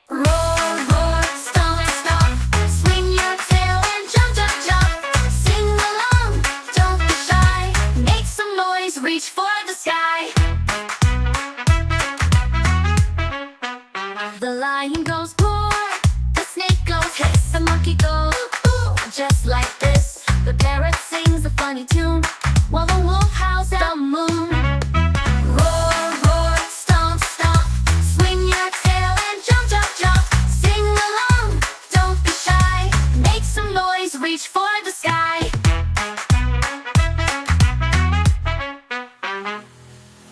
Roar, roar, stomp, stomp. Swing your tail and jump, jump, jump. Sing along, don't be shy. Make some noise, reach for the sky. The lion goes roar, the snake goes hiss, the monkey goes ooh, just like this. The parrot sings a funny tune, while the wolf howls at the moon. Roar, roar, stomp, stomp. Swing your tail and jump, jump, jump. Sing along, don't be shy. Make some noise, reach for the sky.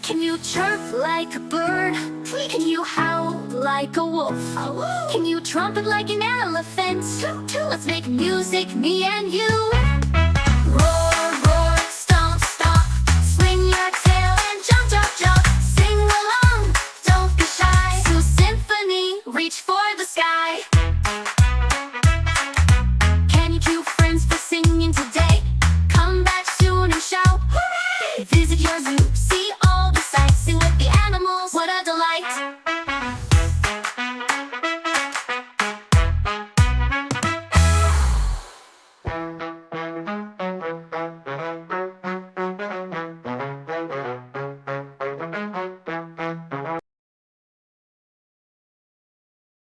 Can you chirp like a bird? Can you howl like a wolf? Can you trumpet like an elephant? Let's make music, me and you.